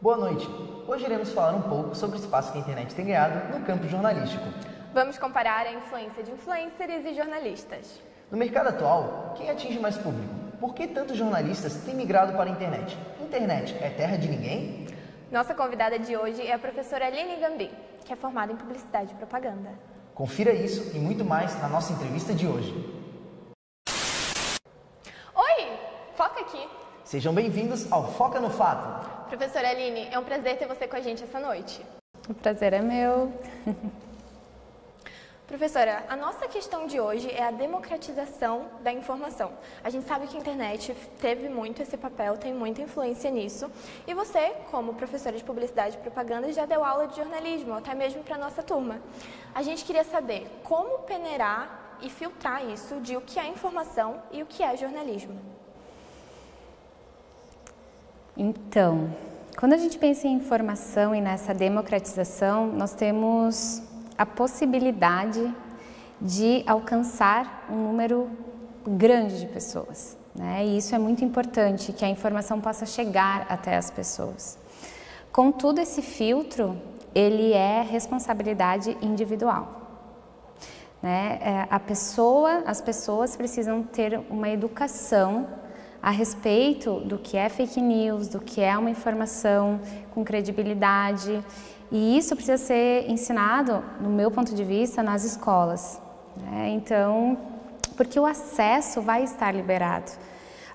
Boa noite! Hoje iremos falar um pouco sobre o espaço que a internet tem ganhado no campo jornalístico. Vamos comparar a influência de influencers e jornalistas. No mercado atual, quem atinge mais público? Por que tantos jornalistas têm migrado para a internet? Internet é terra de ninguém? Nossa convidada de hoje é a professora Aline Gambim, que é formada em Publicidade e Propaganda. Confira isso e muito mais na nossa entrevista de hoje. Oi! Foca aqui! Sejam bem-vindos ao Foca no Fato. Professora Aline, é um prazer ter você com a gente essa noite. O prazer é meu. Professora, a nossa questão de hoje é a democratização da informação. A gente sabe que a internet teve muito esse papel, tem muita influência nisso. E você, como professora de Publicidade e Propaganda, já deu aula de jornalismo, até mesmo para a nossa turma. A gente queria saber como peneirar e filtrar isso de o que é informação e o que é jornalismo. Então, quando a gente pensa em informação e nessa democratização, nós temos a possibilidade de alcançar um número grande de pessoas, né? E isso é muito importante, que a informação possa chegar até as pessoas. Contudo, esse filtro, ele é responsabilidade individual, né? As pessoas precisam ter uma educação a respeito do que é fake news, do que é uma informação com credibilidade, e isso precisa ser ensinado, no meu ponto de vista, nas escolas, né? Então, porque o acesso vai estar liberado.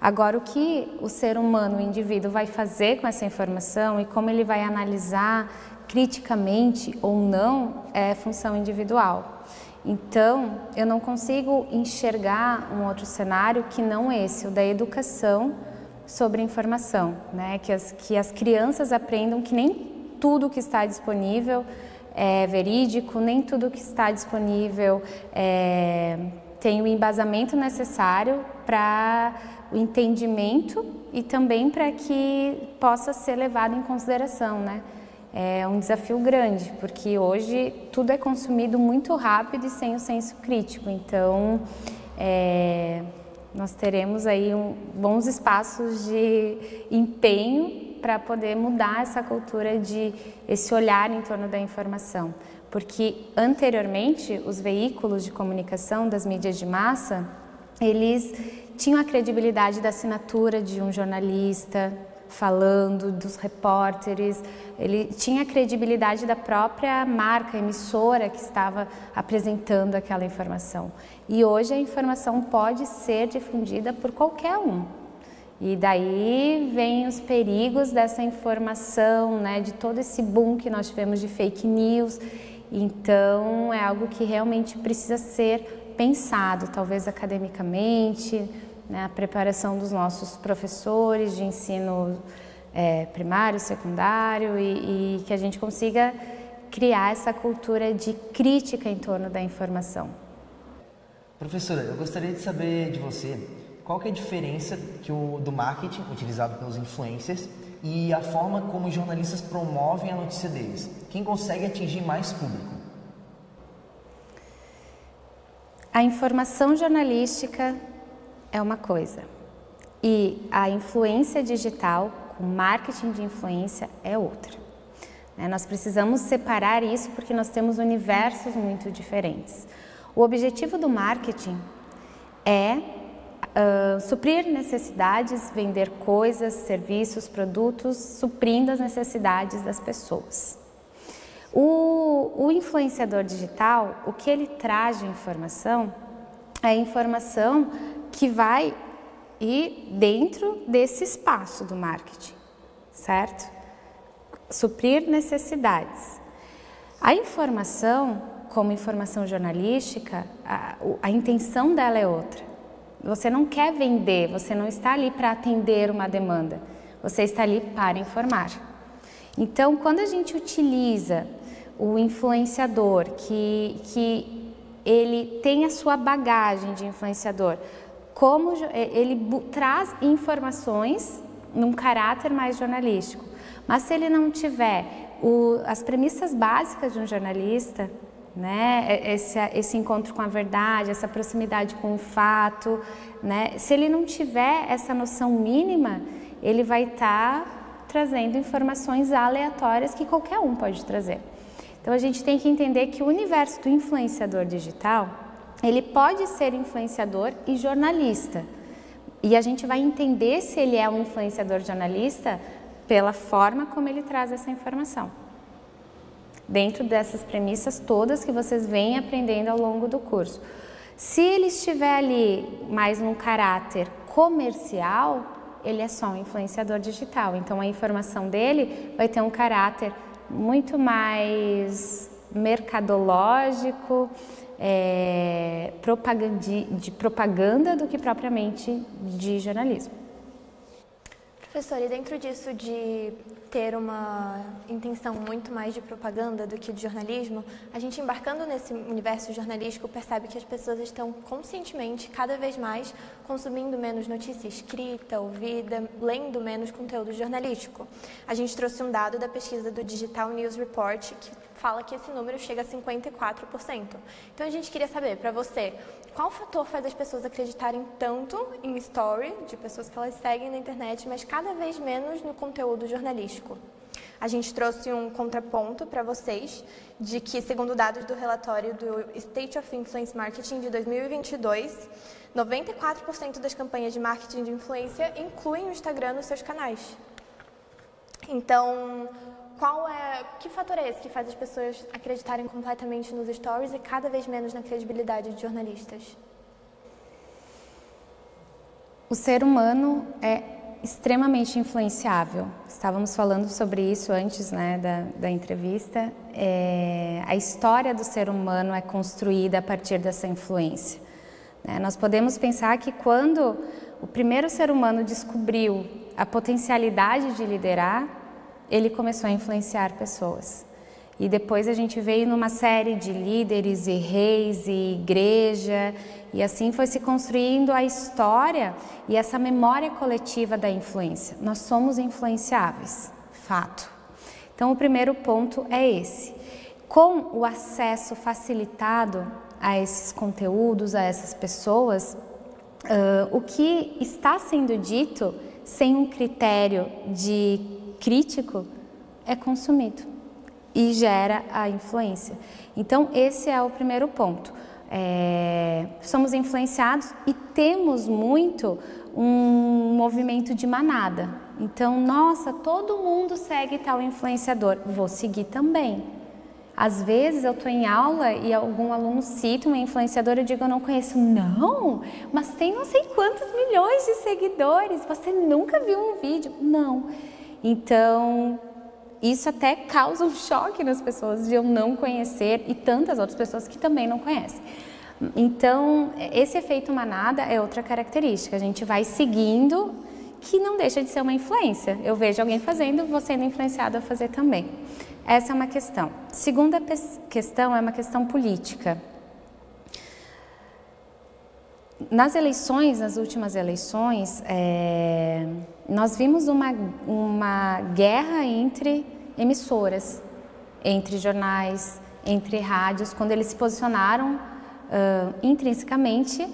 Agora, o que o ser humano, o indivíduo, vai fazer com essa informação e como ele vai analisar criticamente ou não é função individual. Então, eu não consigo enxergar um outro cenário que não esse, o da educação sobre informação, né? Que as crianças aprendam que nem tudo que está disponível é verídico, nem tudo que está disponível tem o embasamento necessário para o entendimento e também para que possa ser levado em consideração, né? É um desafio grande, porque hoje tudo é consumido muito rápido e sem o senso crítico. Então, nós teremos aí bons espaços de empenho para poder mudar essa cultura esse olhar em torno da informação. Porque anteriormente, os veículos de comunicação das mídias de massa, eles tinham a credibilidade da assinatura de um jornalista, falando, dos repórteres, ele tinha a credibilidade da própria marca, emissora que estava apresentando aquela informação. E hoje a informação pode ser difundida por qualquer um. E daí vem os perigos dessa informação, né, de todo esse boom que nós tivemos de fake news. Então é algo que realmente precisa ser pensado, talvez academicamente, a preparação dos nossos professores de ensino primário, secundário e que a gente consiga criar essa cultura de crítica em torno da informação. Professora, eu gostaria de saber de você qual que é a diferença do marketing utilizado pelos influencers e a forma como os jornalistas promovem a notícia deles. Quem consegue atingir mais público? A informação jornalística é uma coisa e a influência digital, com marketing de influência, é outra. Nós precisamos separar isso porque nós temos universos muito diferentes. O objetivo do marketing é suprir necessidades, vender coisas, serviços, produtos, suprindo as necessidades das pessoas. O influenciador digital, o que ele traz de informação é a informação que vai ir dentro desse espaço do marketing, certo? Suprir necessidades. A informação, como informação jornalística, a intenção dela é outra. Você não quer vender, você não está ali para atender uma demanda, você está ali para informar. Então, quando a gente utiliza o influenciador, que ele tem a sua bagagem de influenciador, como ele traz informações num caráter mais jornalístico, mas se ele não tiver as premissas básicas de um jornalista, né, esse encontro com a verdade, essa proximidade com o fato, né, se ele não tiver essa noção mínima, ele vai estar trazendo informações aleatórias que qualquer um pode trazer. Então a gente tem que entender que o universo do influenciador digital, ele pode ser influenciador e jornalista. E a gente vai entender se ele é um influenciador jornalista pela forma como ele traz essa informação. Dentro dessas premissas todas que vocês vêm aprendendo ao longo do curso. Se ele estiver ali mais num caráter comercial, ele é só um influenciador digital. Então a informação dele vai ter um caráter muito mais mercadológico, de propaganda do que propriamente de jornalismo. Professora, e dentro disso de ter uma intenção muito mais de propaganda do que de jornalismo, a gente embarcando nesse universo jornalístico percebe que as pessoas estão conscientemente, cada vez mais, consumindo menos notícia escrita, ouvida, lendo menos conteúdo jornalístico. A gente trouxe um dado da pesquisa do Digital News Report que fala que esse número chega a 54%. Então a gente queria saber, para você, qual fator faz as pessoas acreditarem tanto em story, de pessoas que elas seguem na internet, mas cada vez menos no conteúdo jornalístico? A gente trouxe um contraponto para vocês, de que, segundo dados do relatório do State of Influence Marketing de 2022, 94% das campanhas de marketing de influência incluem o Instagram nos seus canais. Então, que fator é esse que faz as pessoas acreditarem completamente nos stories e cada vez menos na credibilidade de jornalistas? O ser humano é extremamente influenciável. Estávamos falando sobre isso antes, né, da entrevista. A história do ser humano é construída a partir dessa influência. Nós podemos pensar que quando o primeiro ser humano descobriu a potencialidade de liderar, ele começou a influenciar pessoas. E depois a gente veio numa série de líderes e reis e igreja, e assim foi se construindo a história e essa memória coletiva da influência. Nós somos influenciáveis, fato. Então o primeiro ponto é esse. Com o acesso facilitado a esses conteúdos, a essas pessoas, o que está sendo dito sem um critério de crítico é consumido e gera a influência. Então esse é o primeiro ponto. Somos influenciados e temos muito um movimento de manada. Então, nossa, todo mundo segue tal influenciador, vou seguir também. Às vezes eu estou em aula e algum aluno cita uma influenciadora e eu digo, eu não conheço. Não, mas tem não sei quantos milhões de seguidores, você nunca viu um vídeo? Não. Então, isso até causa um choque nas pessoas de eu não conhecer e tantas outras pessoas que também não conhecem. Então, esse efeito manada é outra característica. A gente vai seguindo, que não deixa de ser uma influência. Eu vejo alguém fazendo, vou sendo influenciado a fazer também. Essa é uma questão. Segunda questão é uma questão política. Nas eleições, nas últimas eleições, nós vimos uma guerra entre emissoras, entre jornais, entre rádios, quando eles se posicionaram intrinsecamente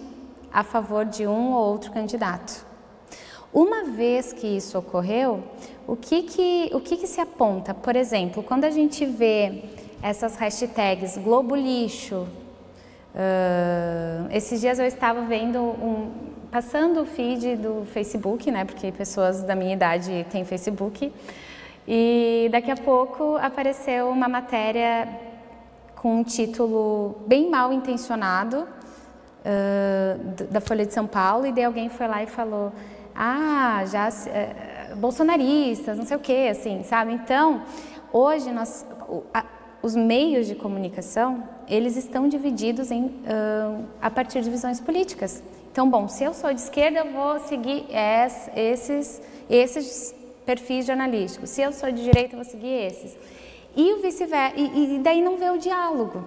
a favor de um ou outro candidato. Uma vez que isso ocorreu, o que se aponta? Por exemplo, quando a gente vê essas hashtags Globo Lixo, esses dias eu estava vendo passando o feed do Facebook, né, porque pessoas da minha idade têm Facebook, e daqui a pouco apareceu uma matéria com um título bem mal intencionado da Folha de São Paulo, e daí alguém foi lá e falou, bolsonaristas, não sei o que, assim, sabe? Então, hoje os meios de comunicação, eles estão divididos a partir de visões políticas. Então, bom, se eu sou de esquerda, eu vou seguir esses perfis jornalísticos. Se eu sou de direita, eu vou seguir esses. E o vice-versa, e daí não vê o diálogo.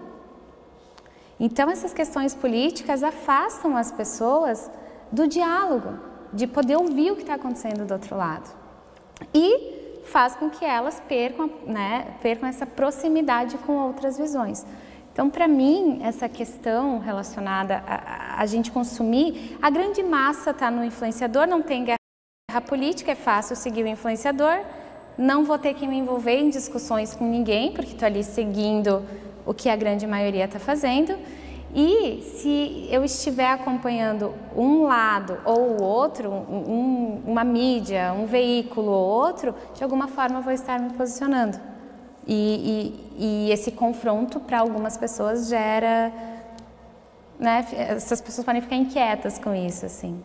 Então, essas questões políticas afastam as pessoas do diálogo, de poder ouvir o que está acontecendo do outro lado. E faz com que elas percam essa proximidade com outras visões. Então, para mim, essa questão relacionada a gente consumir, a grande massa está no influenciador, não tem guerra política, é fácil seguir o influenciador, não vou ter que me envolver em discussões com ninguém, porque estou ali seguindo o que a grande maioria está fazendo. E se eu estiver acompanhando um lado ou o outro, uma mídia, um veículo ou outro, de alguma forma eu vou estar me posicionando. E esse confronto para algumas pessoas gera, né, essas pessoas podem ficar inquietas com isso, assim.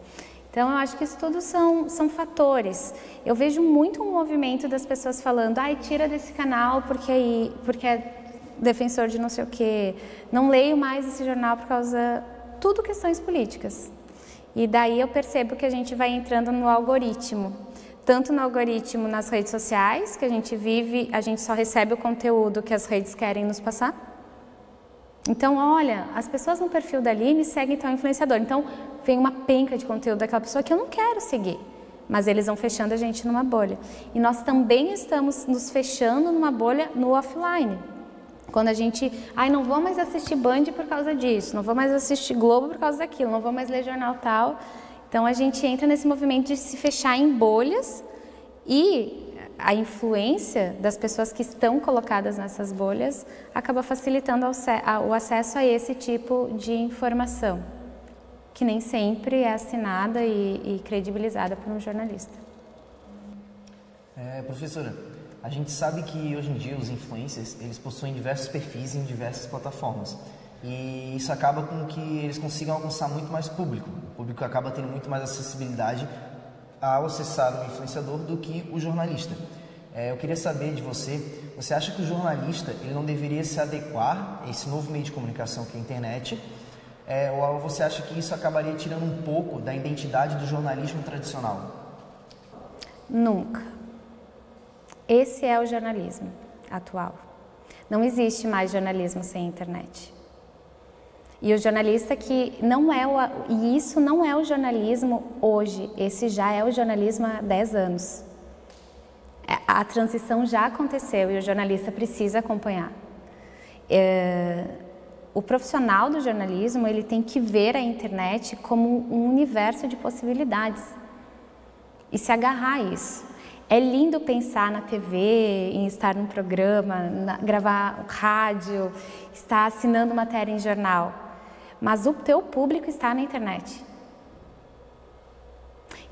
Então eu acho que isso tudo são fatores. Eu vejo muito um movimento das pessoas falando, ai, tira desse canal porque é defensor de não sei o quê, não leio mais esse jornal por causa... Tudo questões políticas. E daí eu percebo que a gente vai entrando no algoritmo. Tanto no algoritmo nas redes sociais, que a gente vive, a gente só recebe o conteúdo que as redes querem nos passar. Então, olha, as pessoas no perfil da Aline seguem tal influenciador. Então, vem uma penca de conteúdo daquela pessoa que eu não quero seguir. Mas eles vão fechando a gente numa bolha. E nós também estamos nos fechando numa bolha no offline. Quando a gente, não vou mais assistir Band por causa disso, não vou mais assistir Globo por causa daquilo, não vou mais ler jornal tal. Então a gente entra nesse movimento de se fechar em bolhas e a influência das pessoas que estão colocadas nessas bolhas acaba facilitando o acesso a esse tipo de informação, que nem sempre é assinada e credibilizada por um jornalista. Professora, a gente sabe que hoje em dia os influencers, eles possuem diversos perfis em diversas plataformas. E isso acaba com que eles consigam alcançar muito mais público. O público acaba tendo muito mais acessibilidade ao acessar o influenciador do que o jornalista. Eu queria saber de você, você acha que o jornalista ele não deveria se adequar a esse novo meio de comunicação que é a internet? Ou você acha que isso acabaria tirando um pouco da identidade do jornalismo tradicional? Nunca. Esse é o jornalismo atual. Não existe mais jornalismo sem internet. E o jornalista que não é e isso não é o jornalismo hoje, esse já é o jornalismo há 10 anos. A transição já aconteceu e o jornalista precisa acompanhar. O profissional do jornalismo, ele tem que ver a internet como um universo de possibilidades e se agarrar a isso. É lindo pensar na TV, em estar num programa, gravar rádio, estar assinando matéria em jornal. Mas o teu público está na internet.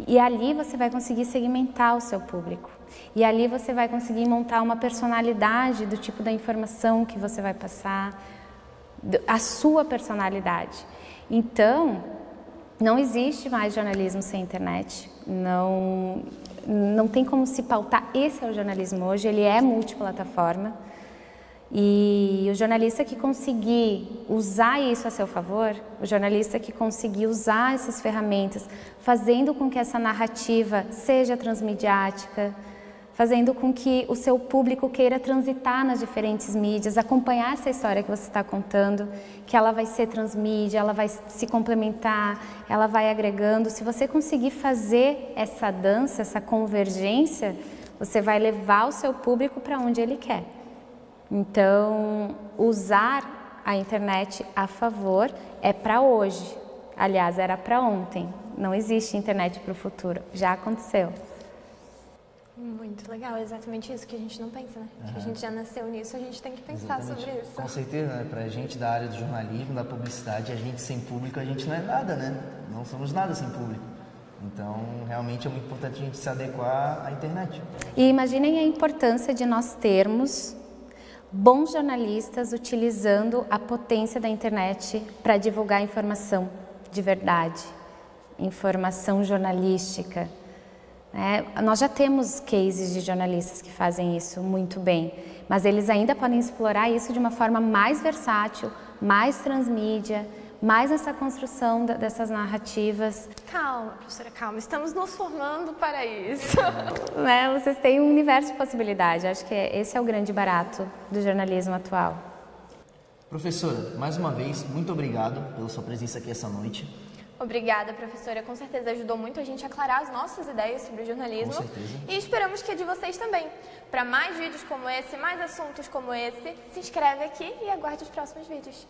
E ali você vai conseguir segmentar o seu público. E ali você vai conseguir montar uma personalidade do tipo da informação que você vai passar, a sua personalidade. Então, não existe mais jornalismo sem internet. Não tem como se pautar. Esse é o jornalismo hoje, ele é multiplataforma. E o jornalista que conseguir usar isso a seu favor, o jornalista que conseguir usar essas ferramentas, fazendo com que essa narrativa seja transmediática, fazendo com que o seu público queira transitar nas diferentes mídias, acompanhar essa história que você está contando, que ela vai ser transmídia, ela vai se complementar, ela vai agregando. Se você conseguir fazer essa dança, essa convergência, você vai levar o seu público para onde ele quer. Então, usar a internet a favor é para hoje. Aliás, era para ontem. Não existe internet para o futuro. Já aconteceu. Muito legal, é exatamente isso que a gente não pensa, né? Que a gente já nasceu nisso, a gente tem que pensar sobre isso. Com certeza, né? Pra gente da área do jornalismo, da publicidade, a gente sem público, a gente não é nada, né? Não somos nada sem público. Então, realmente é muito importante a gente se adequar à internet. E imaginem a importância de nós termos bons jornalistas utilizando a potência da internet para divulgar informação de verdade, informação jornalística. Nós já temos cases de jornalistas que fazem isso muito bem, mas eles ainda podem explorar isso de uma forma mais versátil, mais transmídia, mais nessa construção dessas narrativas. Calma, professora, calma, estamos nos formando para isso. Vocês têm um universo de possibilidade, acho que esse é o grande barato do jornalismo atual. Professora, mais uma vez, muito obrigado pela sua presença aqui essa noite. Obrigada, professora. Com certeza ajudou muito a gente a aclarar as nossas ideias sobre o jornalismo. Com certeza. E esperamos que a de vocês também. Para mais vídeos como esse, mais assuntos como esse, se inscreve aqui e aguarde os próximos vídeos.